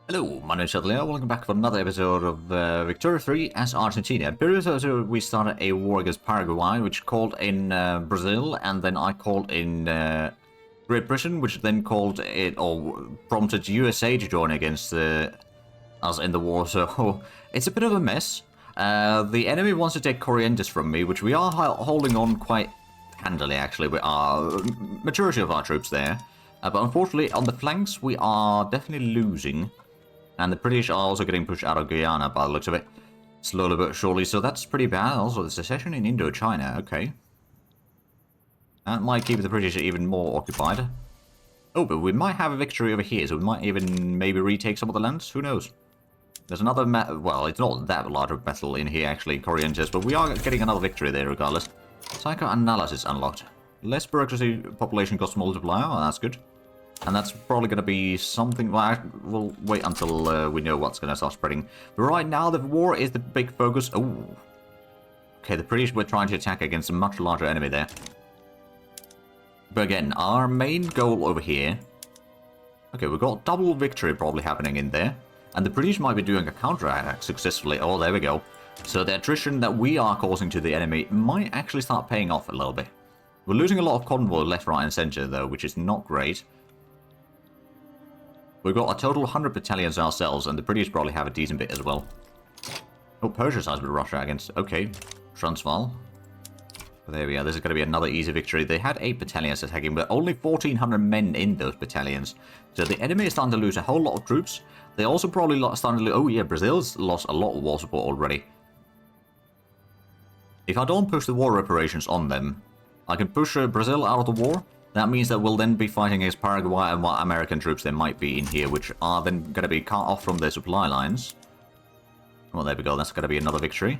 Hello, my name is Leo. Welcome back for another episode of Ep23 as Argentina. Previously, we started a war against Paraguay, which called in Brazil, and then I called in Great Britain, which then called it, or prompted USA to join against us in the war. So it's a bit of a mess. The enemy wants to take Corrientes from me, which we are holding on quite handily, actually. We are majority of our troops there. But unfortunately, on the flanks, we are definitely losing. And the British are also getting pushed out of Guyana by the looks of it. Slowly but surely, so that's pretty bad. Also, the secession in Indochina, okay. That might keep the British even more occupied. Oh, but we might have a victory over here, so we might even maybe retake some of the lands. Who knows? There's another, well, it's not that large of a battle in here, actually, Corrientes, but we are getting another victory there regardless. Psychoanalysis unlocked. Less bureaucracy population cost multiplier, oh, that's good. And that's probably going to be something, well, we'll wait until we know what's going to start spreading. But right now, the war is the big focus. Oh, okay, the British were trying to attack against a much larger enemy there. But again, our main goal over here... Okay, we've got double victory probably happening in there. And the British might be doing a counterattack successfully. Oh, there we go. So the attrition that we are causing to the enemy might actually start paying off a little bit. We're losing a lot of convoy left, right, and center, though, which is not great. We've got a total of 100 battalions ourselves, and the British probably have a decent bit as well. Oh, Persia sides with Russia against... Okay, Transvaal. There we are. This is going to be another easy victory. They had 8 battalions attacking, but only 1,400 men in those battalions. So the enemy is starting to lose a whole lot of troops. They also probably starting to lose... Oh yeah, Brazil's lost a lot of war support already. If I don't push the war reparations on them, I can push Brazil out of the war. That means that we'll then be fighting against Paraguay and what American troops there might be in here, which are then going to be cut off from their supply lines. Well, there we go. That's going to be another victory.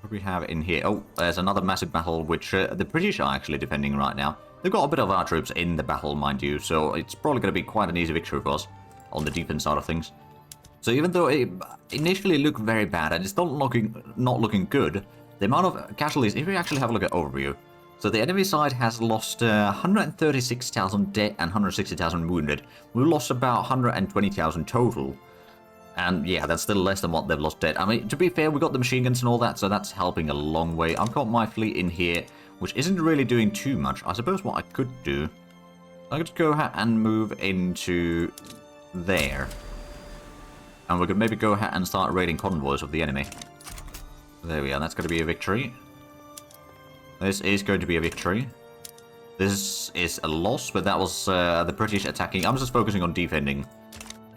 What do we have in here? Oh, there's another massive battle, which the British are actually defending right now. They've got a bit of our troops in the battle, mind you, so it's probably going to be quite an easy victory for us on the defense side of things. So even though it initially looked very bad and it's not looking good, the amount of casualties, if we actually have a look at overview, so the enemy side has lost 136,000 dead and 160,000 wounded. We lost about 120,000 total. And yeah, that's still less than what they've lost dead. I mean, to be fair, we got the machine guns and all that, so that's helping a long way. I've got my fleet in here, which isn't really doing too much. I suppose what I could do, I could go ahead and move into there. And we could maybe go ahead and start raiding convoys of the enemy. There we are, that's going to be a victory. This is going to be a victory. This is a loss, but that was the British attacking. I'm just focusing on defending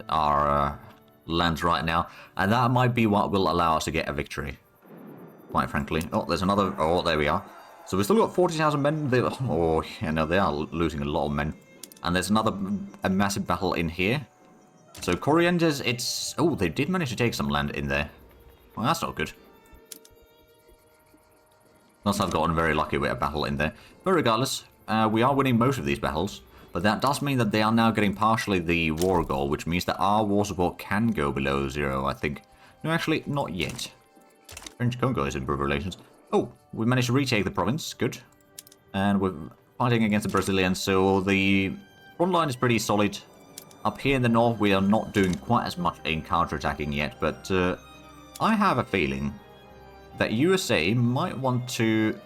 our lands right now. And that might be what will allow us to get a victory. Quite frankly. Oh, there's another... Oh, there we are. So we've still got 40,000 men. Oh, yeah, no, they are losing a lot of men. And there's a massive battle in here. So Corrientes, it's... Oh, they did manage to take some land in there. Well, that's not good. Must have gotten very lucky with a battle in there. But regardless, we are winning most of these battles. But that does mean that they are now getting partially the war goal, which means that our war support can go below 0, I think. No, actually, not yet. French-Congo is improved relations. Oh, we managed to retake the province. Good. And we're fighting against the Brazilians, so the front line is pretty solid. Up here in the north, we are not doing quite as much in counterattacking yet, but I have a feeling that USA might want to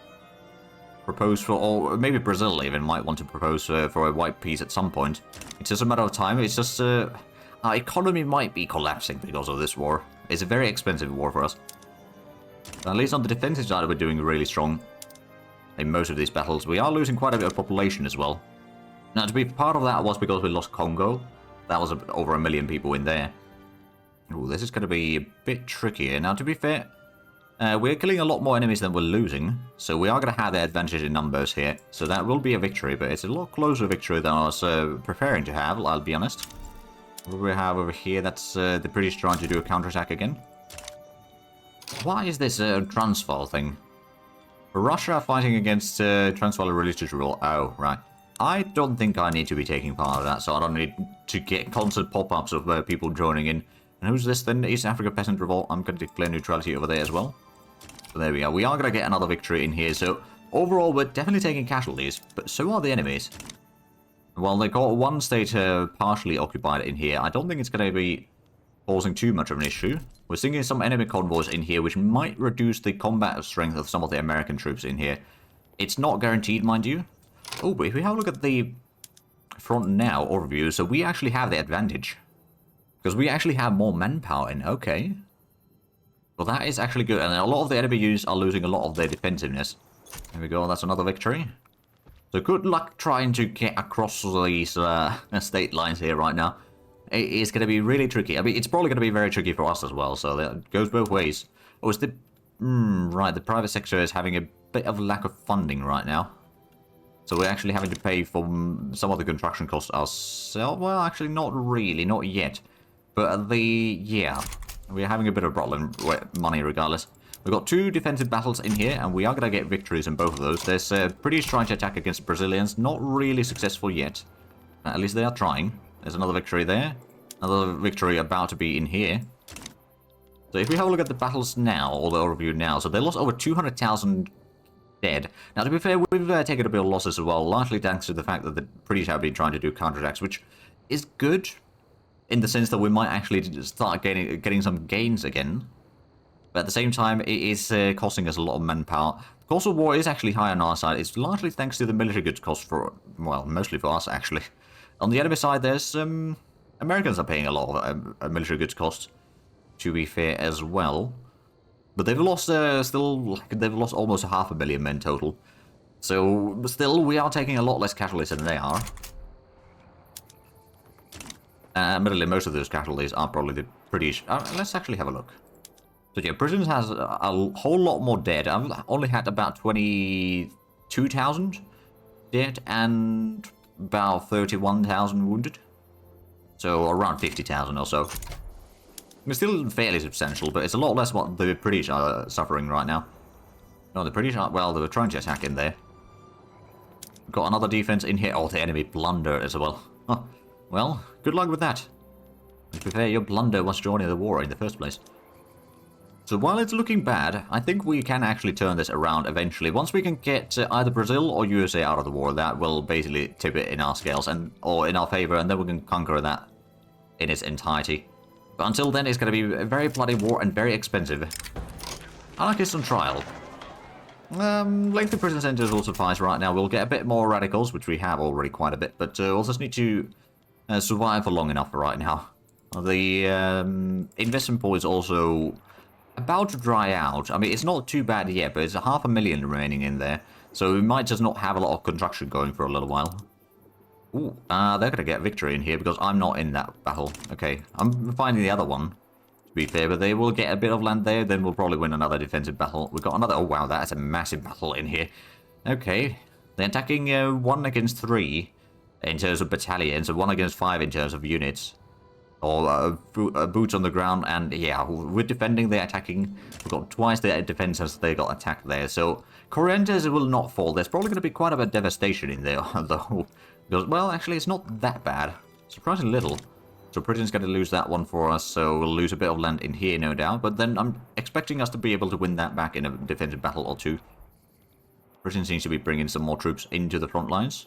propose for, or maybe Brazil even might want to propose for a white peace at some point. It's just a matter of time. It's just our economy might be collapsing because of this war. It's a very expensive war for us. But at least on the defensive side, we're doing really strong in most of these battles. We are losing quite a bit of population as well. Now, to be part of that was because we lost Congo. That was over 1 million people in there. Ooh, this is going to be a bit trickier. Now, to be fair, we're killing a lot more enemies than we're losing, so we are going to have the advantage in numbers here. So that will be a victory, but it's a lot closer victory than I was preparing to have, I'll be honest. What do we have over here? That's the British trying to do a counterattack again. Why is this Transvaal thing? Russia fighting against Transvaal religious rule. Oh, right. I don't think I need to be taking part of that, so I don't need to get constant pop-ups of people joining in. And who's this then? East Africa Peasant Revolt. I'm going to declare neutrality over there as well. So there we are. We are going to get another victory in here. So overall, we're definitely taking casualties, but so are the enemies. Well, they got one state partially occupied in here. I don't think it's going to be causing too much of an issue. We're seeing some enemy convoys in here, which might reduce the combat strength of some of the American troops in here. It's not guaranteed, mind you. Oh, but if we have a look at the front now overview, so we actually have the advantage. Because we actually have more manpower in. Okay. Well, that is actually good. And a lot of the enemy units are losing a lot of their defensiveness. There we go. That's another victory. So good luck trying to get across these state lines here right now. It is going to be really tricky. I mean, it's probably going to be very tricky for us as well. So that goes both ways. Oh, is the... right, the private sector is having a bit of lack of funding right now. So we're actually having to pay for some of the construction costs ourselves. Well, actually, not really. Not yet. But yeah, we're having a bit of a problem with money regardless. We've got 2 defensive battles in here, and we are going to get victories in both of those. There's British trying to attack against Brazilians. Not really successful yet. At least they are trying. There's another victory there. Another victory about to be in here. So if we have a look at the battles now, or the overview now, so they lost over 200,000 dead. Now, to be fair, we've taken a bit of losses as well, largely thanks to the fact that the British have been trying to do counterattacks, which is good in the sense that we might actually start getting some gains again. But at the same time, it is costing us a lot of manpower. The cost of war is actually high on our side. It's largely thanks to the military goods cost for, well, mostly for us, actually. On the enemy side, there's Americans are paying a lot of military goods costs, to be fair, as well. But they've lost, they've lost almost 500,000 men total. So, still, we are taking a lot less casualties than they are. Admittedly, most of those casualties are probably the British. Let's actually have a look. So yeah, Britain has a whole lot more dead. I've only had about 22,000 dead and about 31,000 wounded. So around 50,000 or so. It's still fairly substantial, but it's a lot less what the British are suffering right now. No, the British are, well, they were trying to attack in there. Got another defense in here. Oh, the enemy blunder as well. Huh. Well, good luck with that. To be fair, your blunder was joining the war in the first place. So while it's looking bad, I think we can actually turn this around eventually. Once we can get either Brazil or USA out of the war, that will basically tip it in our scales or in our favor, and then we can conquer that in its entirety. But until then, it's going to be a very bloody war and very expensive. Anarchists on trial. Lengthy prison centers will suffice right now. We'll get a bit more radicals, which we have already quite a bit, but we'll just need to survive for long enough for right now. The investment pool is also about to dry out. I mean, it's not too bad yet, but it's 500,000 remaining in there. So we might just not have a lot of construction going for a little while. Ooh, they're going to get victory in here because I'm not in that battle. Okay, I'm finding the other one, to be fair, but they will get a bit of land there, then we'll probably win another defensive battle. We've got another, oh wow, that's a massive battle in here. Okay, they're attacking 1 against 3 in terms of battalions, and 1 against 5 in terms of units. Or boots on the ground, and yeah, we're defending, they're attacking. We've got twice the defense as they got attacked there, so Corrientes will not fall. There's probably going to be quite a bit of devastation in there, though. Because, well, actually, it's not that bad. Surprisingly little. So Britain's going to lose that one for us, so we'll lose a bit of land in here, no doubt. But then I'm expecting us to be able to win that back in a defensive battle or two. Britain seems to be bringing some more troops into the front lines.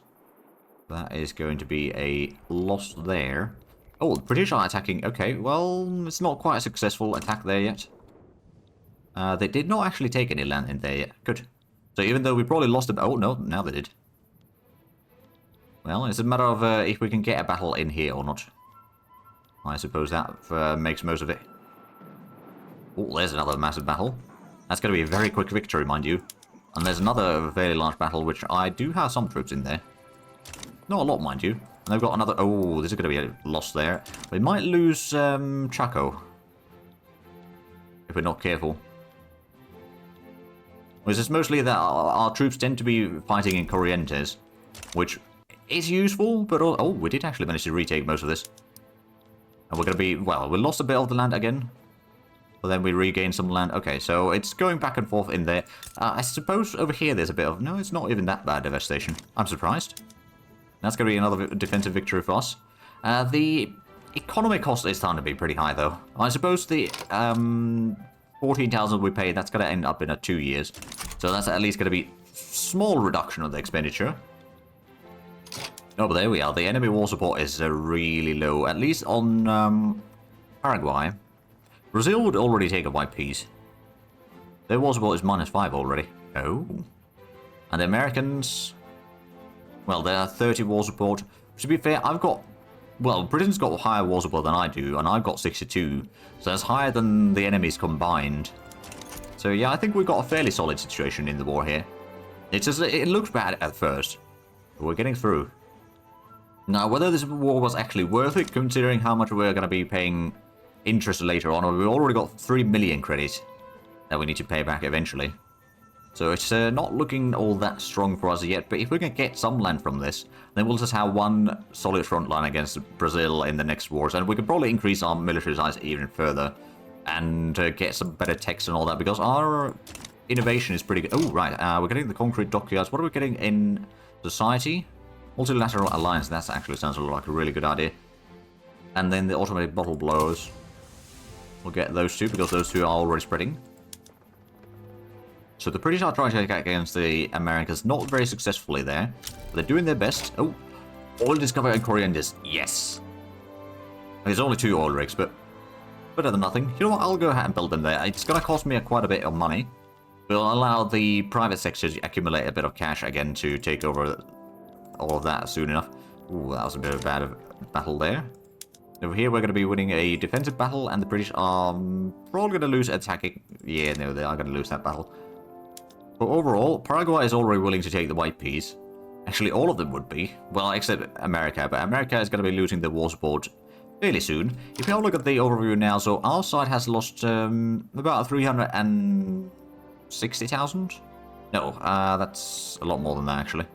That is going to be a loss there. Oh, the British are attacking. Okay, well, it's not quite a successful attack there yet. They did not actually take any land in there yet. Good. So even though we probably lost them... Oh, no, now they did. Well, it's a matter of if we can get a battle in here or not. I suppose that makes most of it. Oh, there's another massive battle. That's going to be a very quick victory, mind you. And there's another fairly large battle, which I do have some troops in there. Not a lot, mind you. And they've got another... Oh, this is going to be a loss there. We might lose Chaco. If we're not careful. It's just mostly that our troops tend to be fighting in Corrientes, which is useful, but... Oh, we did actually manage to retake most of this. And we're going to be... Well, we lost a bit of the land again. But then we regained some land. Okay, so it's going back and forth in there. I suppose over here there's a bit of... No, it's not even that bad devastation. I'm surprised. That's going to be another defensive victory for us. The economy cost is starting to be pretty high, though. I suppose the 14,000 we paid, that's going to end up in 2 years. So that's at least going to be small reduction of the expenditure. Oh, but there we are. The enemy war support is really low. At least on Paraguay. Brazil would already take a white piece. Their war support is -5 already. Oh. And the Americans... Well, they are 30 war support. To be fair, I've got... Well, Britain's got higher war support than I do, and I've got 62. So that's higher than the enemies combined. So yeah, I think we've got a fairly solid situation in the war here. It's just, it looks bad at first, but we're getting through. Now, whether this war was actually worth it, considering how much we're going to be paying interest later on, we've already got 3 million credits that we need to pay back eventually. So it's not looking all that strong for us yet, but if we can get some land from this, then we'll just have one solid front line against Brazil in the next wars, and we can probably increase our military size even further, and get some better techs and all that, because our innovation is pretty good. Oh, right, we're getting the concrete dockyards. What are we getting in society? Multilateral alliance, that actually sounds like a really good idea. And then the automated bottle blowers. We'll get those two, because those two are already spreading. So the British are trying to attack against the Americans, not very successfully there. But they're doing their best. Oh, oil discovery and corianders. Yes. There's only 2 oil rigs, but better than nothing. You know what? I'll go ahead and build them there. It's going to cost me quite a bit of money. We'll allow the private sector to accumulate a bit of cash again to take over all of that soon enough. Ooh, that was a bit of a bad battle there. Over here, we're going to be winning a defensive battle, and the British are probably going to lose attacking. Yeah, no, they are going to lose that battle. But overall, Paraguay is already willing to take the white piece. Actually, all of them would be. Well, except America. But America is going to be losing the war support fairly soon. If you have a look at the overview now, so our side has lost about 360,000? No, that's a lot more than that, actually.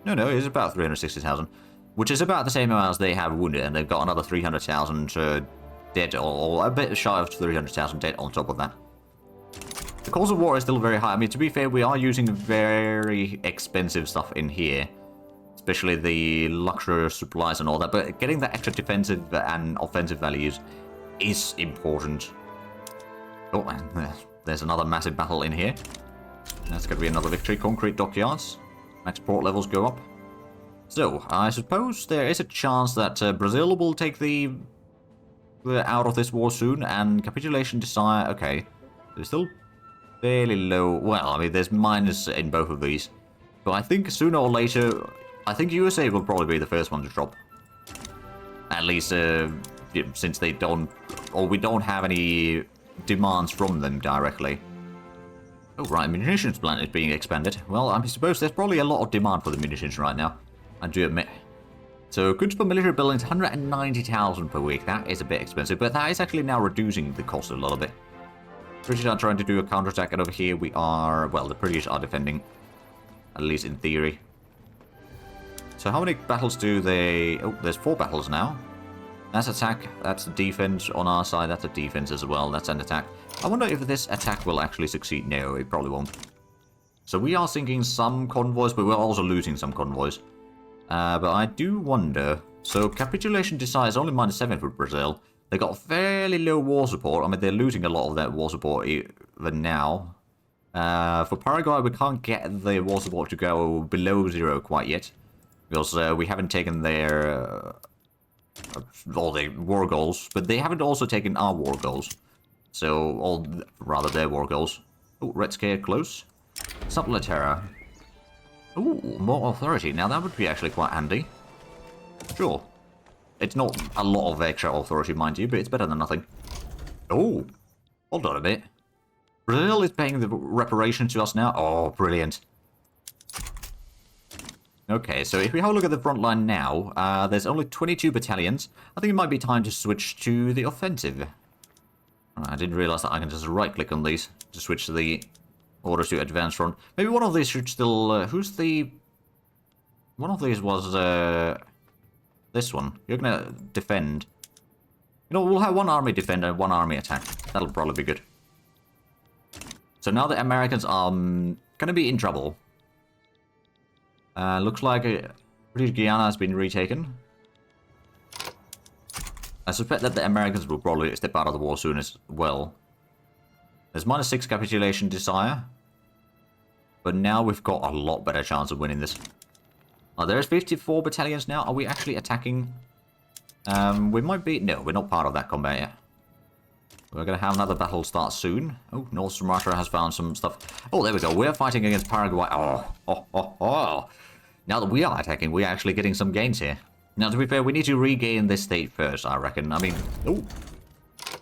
No, it's about 360,000. Which is about the same amount as they have wounded, and they've got another 300,000 dead, or a bit shy of 300,000 dead on top of that. The cost of war is still very high. I mean, to be fair, we are using very expensive stuff in here. Especially the luxury supplies and all that. But getting the extra defensive and offensive values is important. Oh, and there's another massive battle in here. That's going to be another victory. Concrete dockyards. Max port levels go up. So, I suppose there is a chance that Brazil will take the out of this war soon. And capitulation desire, okay. They're still fairly low. Well, I mean, there's minus in both of these. But I think sooner or later, I think USA will probably be the first one to drop. At least, since they don't, or we don't have any demands from them directly. Oh, right, munitions plant is being expanded. Well, I suppose there's probably a lot of demand for the munitions right now. I do admit. So, goods for military buildings, 190,000 per week. That is a bit expensive, but that is actually now reducing the cost a little bit. British are trying to do a counterattack, and over here we are... Well, the British are defending. At least in theory. So how many battles do they... Oh, there's 4 battles now. That's attack. That's defense on our side. That's a defense as well. That's an attack. I wonder if this attack will actually succeed. No, it probably won't. So we are sinking some convoys, but we're also losing some convoys. But I do wonder... So capitulation desire is only -7 for Brazil. They got fairly low war support. I mean, they're losing a lot of that war support even now. For Paraguay, we can't get the war support to go below 0 quite yet. Because we haven't taken their... all the war goals. But they haven't also taken our war goals. So, rather their war goals. Oh, Red Scare close. Subtler Terror. Ooh, more authority. Now that would be actually quite handy. Sure. It's not a lot of extra authority, mind you, but it's better than nothing. Oh, hold on a bit. Brazil is paying the reparations to us now. Oh, brilliant. Okay, so if we have a look at the front line now, there's only 22 battalions. I think it might be time to switch to the offensive. I didn't realize that I can just right-click on these to switch to the orders to advance front. Maybe one of these should still... who's the... One of these was... this one. You're gonna defend. You know, we'll have one army defend and one army attack. That'll probably be good. So now the Americans are gonna be in trouble. Looks like British Guiana has been retaken. I suspect that the Americans will probably step out of the war soon as well. There's -6 capitulation desire. But now we've got a lot better chance of winning this. Oh, there's 54 battalions now. Are we actually attacking? We might be... No, we're not part of that combat yet. We're going to have another battle start soon. Oh, North Sumatra has found some stuff. Oh, there we go. We're fighting against Paraguay. Oh. Now that we are attacking, we're actually getting some gains here. Now, to be fair, we need to regain this state first, I reckon. I mean...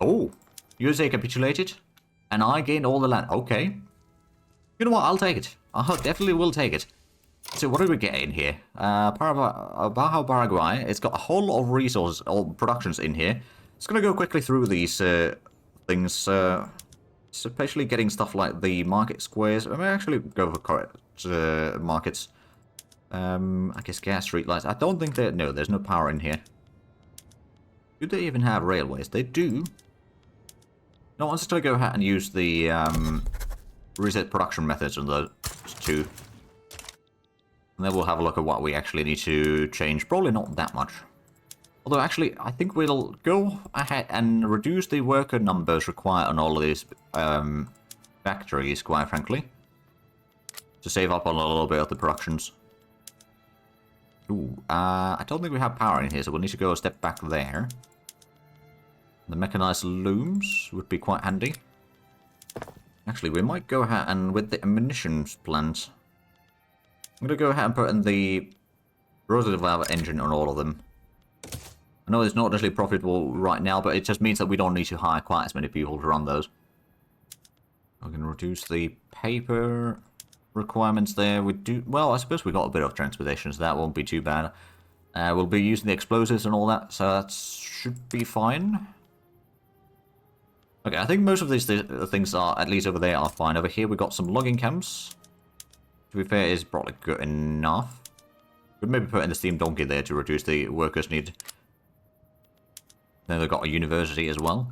Oh. USA capitulated. And I gained all the land. Okay. You know what? I'll take it. I definitely will take it. So what do we get in here? Baja Paraguay. It's got a whole lot of resources or productions in here. It's going to go quickly through these things. Especially getting stuff like the market squares. I may actually go for correct markets. I guess gas streetlights. I don't think that... No, there's no power in here. Do they even have railways? They do. No, I'm just going to go ahead and use the reset production methods on those two. And then we'll have a look at what we actually need to change. Probably not that much. Although, actually, I think we'll go ahead and reduce the worker numbers required on all of these factories, quite frankly. To save up on a little bit of the productions. Ooh, I don't think we have power in here, so we'll need to go a step back there. The mechanized looms would be quite handy. Actually, we might go ahead and, with the ammunitions plant, I'm going to go ahead and put in the rotary valve engine on all of them. I know it's not necessarily profitable right now, but it just means that we don't need to hire quite as many people to run those. We can reduce the paper requirements there. We do... Well, I suppose we got a bit of transportation, so that won't be too bad. We'll be using the explosives and all that, so that should be fine. Okay, I think most of these things are, at least over there, are fine. Over here, we've got some logging camps. To be fair, is probably good enough. We'd maybe put in the steam donkey there to reduce the workers needed. Then they've got a university as well.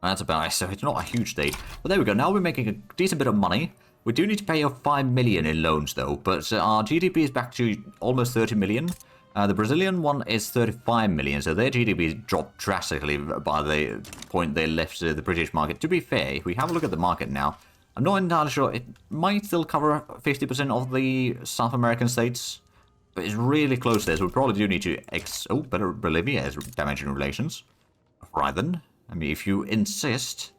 That's about it, so it's not a huge state. But there we go, now we're making a decent bit of money. We do need to pay off 5 million in loans though, but our GDP is back to almost 30 million. The Brazilian one is 35 million, so their GDP dropped drastically by the point they left the British market. To be fair, if we have a look at the market now, I'm not entirely sure. It might still cover 50% of the South American states, but it's really close there, so we probably do need to... Oh, better Bolivia has dimension relations. Right then. I mean, if you insist...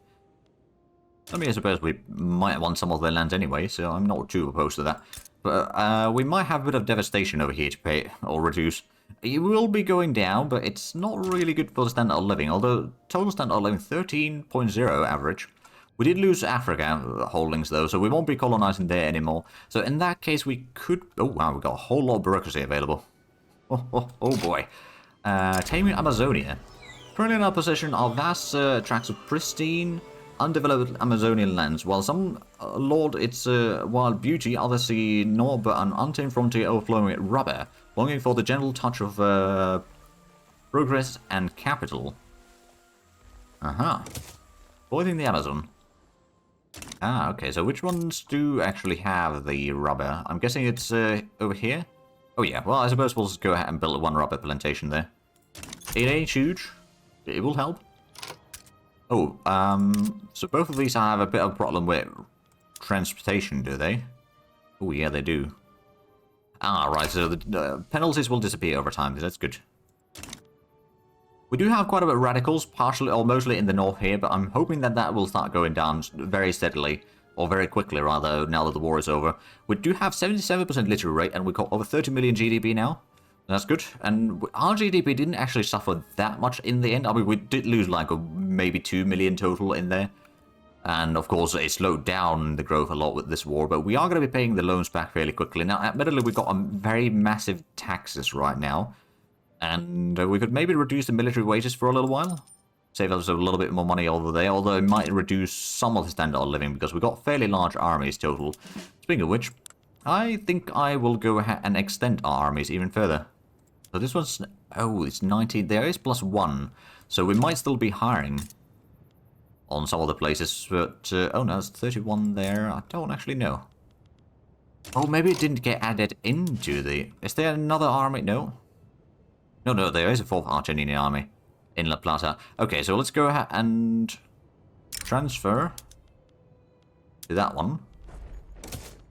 I mean, I suppose we might want some of their lands anyway, so I'm not too opposed to that. But we might have a bit of devastation over here to pay or reduce. It will be going down, but it's not really good for the standard of living. Although total standard of living 13.0 average. We did lose Africa holdings though, so we won't be colonizing there anymore. So in that case, we could... Oh wow, we got a whole lot of bureaucracy available. Oh boy. Taming Amazonia. Currently in our possession are vast tracts of pristine, undeveloped Amazonian lands. While some laud its wild beauty, others see naught but an untamed frontier overflowing with rubber, longing for the gentle touch of progress and capital. Aha. Avoiding the Amazon. Ah, okay, so which ones do actually have the rubber? I'm guessing it's over here? Oh yeah, well I suppose we'll just go ahead and build one rubber plantation there. It ain't huge. It will help. Oh, so both of these have a bit of a problem with transportation, do they? Oh, yeah, they do. Ah, right, so the penalties will disappear over time, that's good. We do have quite a bit of radicals, partially or mostly in the north here, but I'm hoping that that will start going down very steadily, or very quickly, rather, now that the war is over. We do have 77% literary rate, and we've got over 30 million GDP now. That's good. And our GDP didn't actually suffer that much in the end. I mean, we did lose like maybe 2 million total in there. And of course, it slowed down the growth a lot with this war. But we are going to be paying the loans back fairly quickly. Now, admittedly, we've got very massive taxes right now. And we could maybe reduce the military wages for a little while. Save us a little bit more money over there. Although it might reduce some of the standard of living because we've got fairly large armies total. Speaking of which, I think I will go ahead and extend our armies even further. So this one's... Oh, it's 19. There is +1. So we might still be hiring on some other places. But, oh no, it's 31 there. I don't actually know. Oh, maybe it didn't get added into the... Is there another army? No. No, there is a 4th Argentinian army in La Plata. Okay, so let's go ahead and transfer to that one.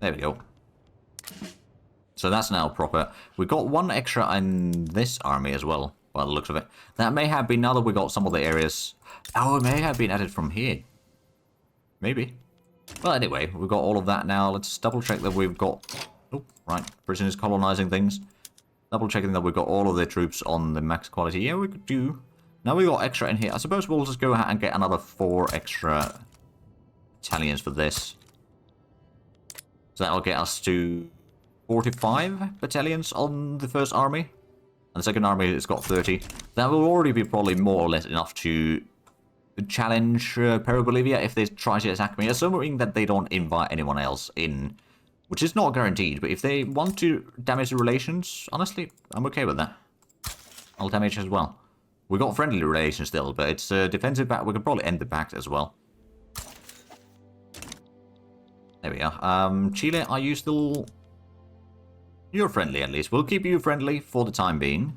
There we go. So that's now proper. We got one extra in this army as well. by the looks of it. That may have been, now that we got some of the areas... Oh, it may have been added from here. Maybe. Well, anyway, we've got all of that now. Let's double check that we've got... Oh, right. Britain is colonizing things. Double checking that we've got all of the troops on the max quality. Yeah, we could do... Now we've got extra in here. I suppose we'll just go ahead and get another 4 extra battalions for this. So that'll get us to 45 battalions on the first army. And the second army has got 30. That will already be probably more or less enough to challenge Peru-Bolivia if they try to attack me. Assuming that they don't invite anyone else in. Which is not guaranteed, but if they want to damage the relations, honestly, I'm okay with that. I'll damage as well. We got friendly relations still, but it's a defensive pact. We could probably end the pact as well. There we are. Chile, are you still... You're friendly, at least. We'll keep you friendly for the time being.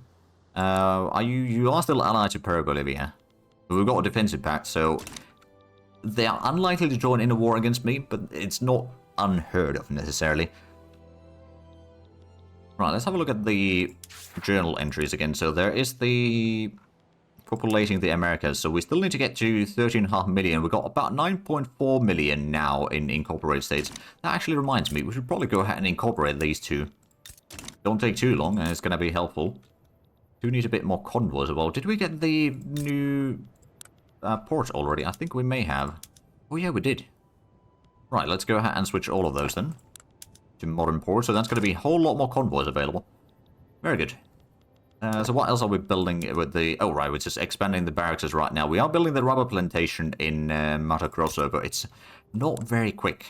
You are still allied to Peru-Bolivia. We've got a defensive pact, so... They are unlikely to join in a war against me, but it's not unheard of, necessarily. Right, let's have a look at the journal entries again. So there is the... populating the Americas, so we still need to get to 13.5 million. We've got about 9.4 million now in incorporated states. That actually reminds me, we should probably go ahead and incorporate these two. Don't take too long, and it's going to be helpful. Do need a bit more convoys as well. Did we get the new port already? I think we may have. Oh yeah, we did. Right, let's go ahead and switch all of those then to modern ports. So that's going to be a whole lot more convoys available. Very good. So what else are we building with the... Oh, right, we're just expanding the barracks right now. We are building the rubber plantation in Mato Grosso, but it's not very quick.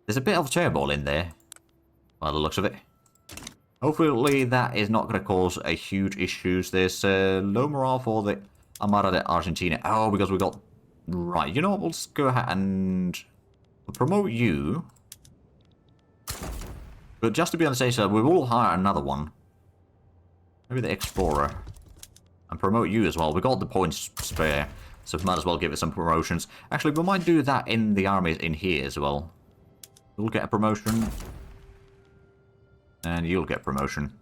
There's a bit of turmoil in there, by the looks of it. Hopefully that is not going to cause a huge issues. There's low morale for the Armada de Argentina. Oh, because we got... Right, you know what? We'll just go ahead and promote you. But just to be on the safe side, we will hire another one. Maybe the Explorer. And promote you as well. We got the points spare, so we might as well give it some promotions. Actually, we might do that in the armies in here as well. You'll get a promotion. And you'll get promotion.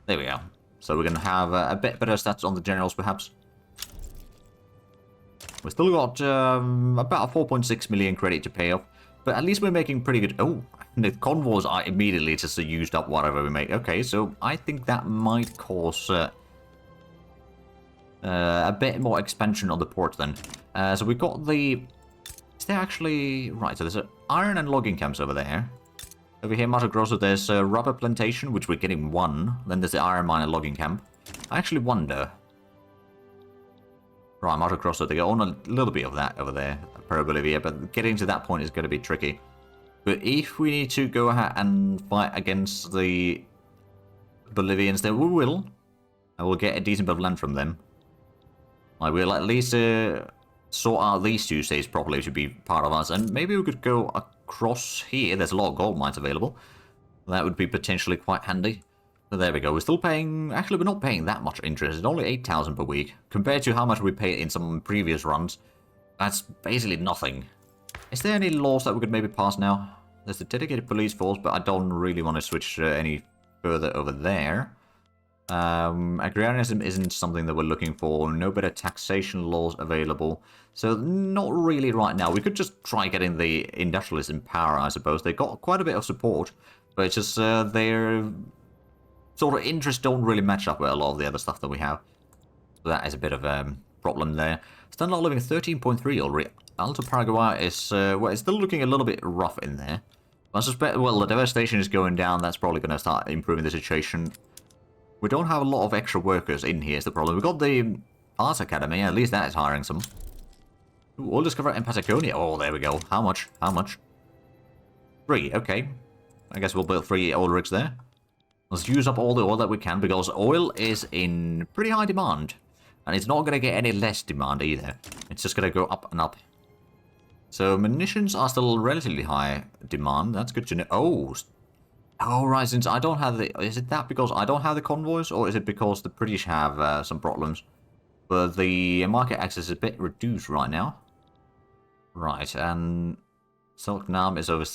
There we go. So we're going to have a bit better stats on the generals, perhaps. We've still got about 4.6 million credit to pay off. But at least we're making pretty good... Oh, the convoys are immediately just used up whatever we make. Okay, so I think that might cause a bit more expansion on the port then. So we've got the... Is there actually... Right, so there's an iron and logging camps over there. Over here, Mato Grosso, there's a rubber plantation, which we're getting 1. Then there's the iron mine and logging camp. I actually wonder... Right, Mato Grosso, they own a little bit of that over there, Peru-Bolivia, but getting to that point is going to be tricky. But if we need to go ahead and fight against the Bolivians, then we will. And we'll get a decent bit of land from them. Like, we'll at least sort out these two states properly to be part of us. And maybe we could go across here. There's a lot of gold mines available. That would be potentially quite handy. So there we go. We're still paying... Actually, we're not paying that much interest. It's only 8,000 per week. Compared to how much we paid in some previous runs. That's basically nothing. Is there any laws that we could maybe pass now? There's the dedicated police force, but I don't really want to switch any further over there. Agrarianism isn't something that we're looking for. No better taxation laws available. So not really right now. We could just try getting the industrialists in power, I suppose. They got quite a bit of support. But it's just their sort of interests don't really match up with a lot of the other stuff that we have. So that is a bit of a problem there. Standard living 13.3 already. Alto Paraguay is, well, it's still looking a little bit rough in there. I suspect, well, the devastation is going down. That's probably going to start improving the situation. We don't have a lot of extra workers in here is the problem. We've got the Arts Academy. At least that is hiring some. Ooh, oil discovery in Patagonia. Oh, there we go. How much? How much? 3. Okay. I guess we'll build 3 oil rigs there. Let's use up all the oil that we can, because oil is in pretty high demand. And it's not going to get any less demand either. It's just going to go up and up. So munitions are still relatively high demand. That's good to know. Oh, right, since I don't have the... Is it that because I don't have the convoys? Or is it because the British have some problems? But the market access is a bit reduced right now. Right, and... Selknam is over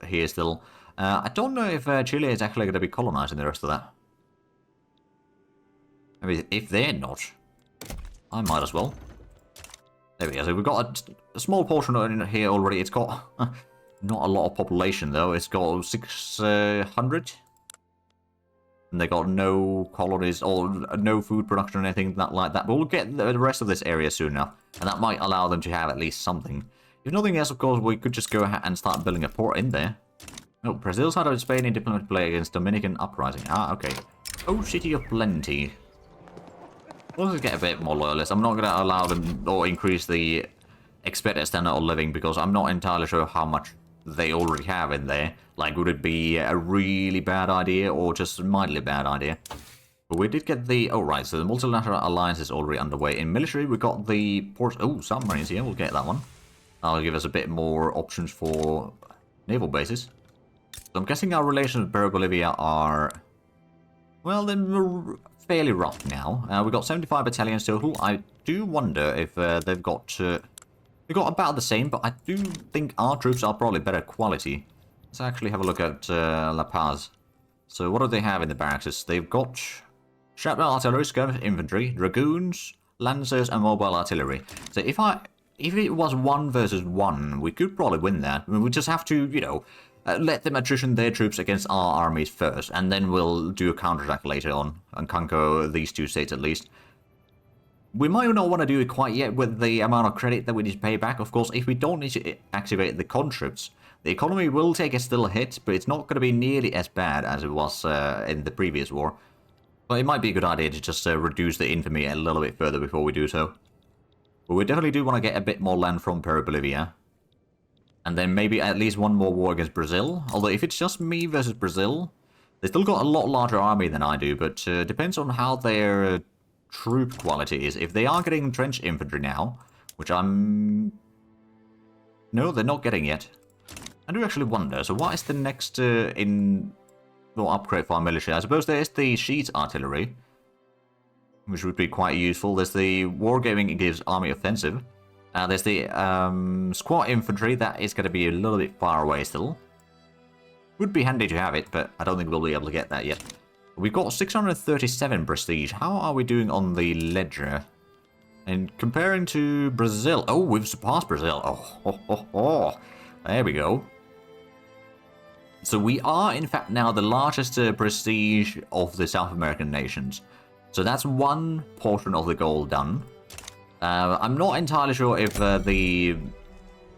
here still. I don't know if Chile is actually going to be colonizing the rest of that. I mean, if they're not, I might as well. There we go. So we've got a small portion in here already. It's got not a lot of population, though. It's got 600. And they got no colonies or no food production or anything like that. But we'll get the rest of this area soon enough. And that might allow them to have at least something. If nothing else, of course, we could just go ahead and start building a port in there. Oh, Brazil side of Spain in diplomatic play against Dominican uprising. Ah, okay. Oh, City of Plenty. We'll just get a bit more loyalists. I'm not going to allow them or increase the expected standard of living because I'm not entirely sure how much they already have in there. Like, would it be a really bad idea or just a mildly bad idea? But we did get the... Oh, right, so the multilateral alliance is already underway. In military, we got the ports... Oh, submarines here. We'll get that one. That'll give us a bit more options for naval bases. So I'm guessing our relations with Peru Bolivia are... Well, they're fairly rough now. We've got 75 battalions total. I do wonder if they've got... They've got about the same, but I do think our troops are probably better quality. Let's actually have a look at La Paz. So what do they have in the barracks? They've got shrapnel artillery, skirmish infantry, dragoons, lancers, and mobile artillery. So if it was 1 versus 1, we could probably win that. I mean, we just have to, you know, let them attrition their troops against our armies first, and then we'll do a counterattack later on and conquer these 2 states at least. We might not want to do it quite yet with the amount of credit that we need to pay back. Of course, if we don't need to activate the conscripts, the economy will take a still hit, but it's not going to be nearly as bad as it was in the previous war. But it might be a good idea to just reduce the infamy a little bit further before we do so. But we definitely do want to get a bit more land from Peru Bolivia. And then maybe at least one more war against Brazil. Although if it's just me versus Brazil, they still got a lot larger army than I do, but depends on how their... troop quality is. If they are getting trench infantry now, which I'm... No, they're not getting yet. I do actually wonder, so what is the next upgrade for our military? I suppose there is the sheet artillery, which would be quite useful. There's the wargaming, it gives army offensive. There's the squat infantry, that is going to be a little bit far away still. Would be handy to have it, but I don't think we'll be able to get that yet. We've got 637 prestige. How are we doing on the ledger? And comparing to Brazil... Oh, we've surpassed Brazil. Oh. There we go. So we are, in fact, now the largest prestige of the South American nations. So that's one portion of the goal done. I'm not entirely sure if the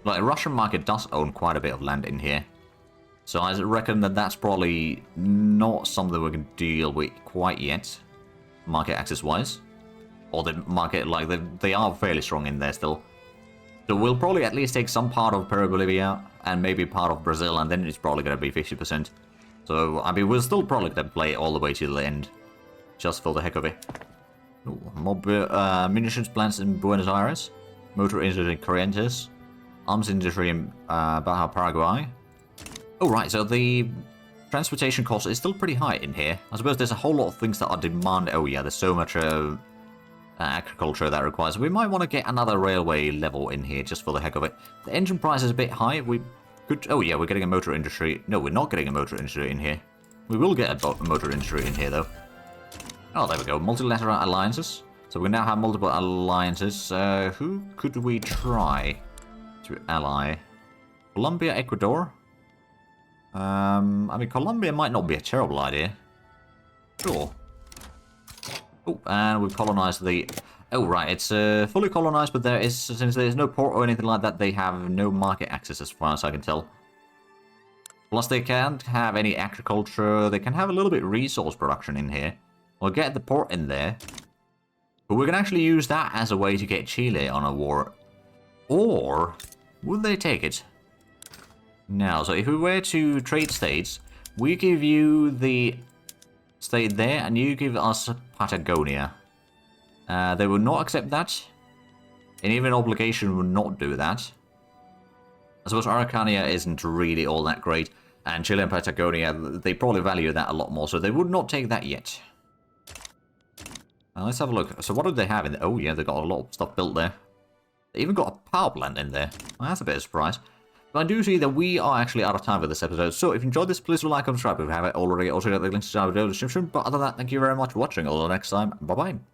Russian market does own quite a bit of land in here. So I reckon that that's probably not something we can deal with quite yet, market access-wise. Or the market, like, they are fairly strong in there still. So we'll probably at least take some part of Peru Bolivia, and maybe part of Brazil, and then it's probably going to be 50%. So, I mean, we're still probably going to play all the way to the end, just for the heck of it. Ooh, more munitions plants in Buenos Aires, motor industry in Corrientes, arms industry in Baja Paraguay. Oh, right, so the transportation cost is still pretty high in here. I suppose there's a whole lot of things that are demand. Oh, yeah, there's so much agriculture that requires. We might want to get another railway level in here just for the heck of it. The engine price is a bit high. We could... Oh, yeah, we're getting a motor industry. No, we're not getting a motor industry in here. We will get a motor industry in here, though. Oh, there we go. Multilateral alliances. So we now have multiple alliances. Who could we try to ally? Colombia, Ecuador? I mean, Colombia might not be a terrible idea. Sure. Oh, and we've colonized the... Oh, right, it's fully colonized, but there is, since there's no port or anything like that, they have no market access as far as I can tell. Plus, they can't have any agriculture. They can have a little bit resource production in here. We'll get the port in there. But we can actually use that as a way to get Chile on a war. Or, would they take it? Now, so if we were to trade states, we give you the state there, and you give us Patagonia. They will not accept that. And even obligation will not do that. I suppose Araucania isn't really all that great. And Chile and Patagonia, they probably value that a lot more, so they would not take that yet. Let's have a look. So what do they have in there? Oh yeah, they've got a lot of stuff built there. They even got a power plant in there. Well, that's a bit of a surprise. But I do see that we are actually out of time for this episode, so if you enjoyed this, please like and subscribe if you haven't already. Also, get the links down below in the description. But other than that, thank you very much for watching. Until next time, bye-bye.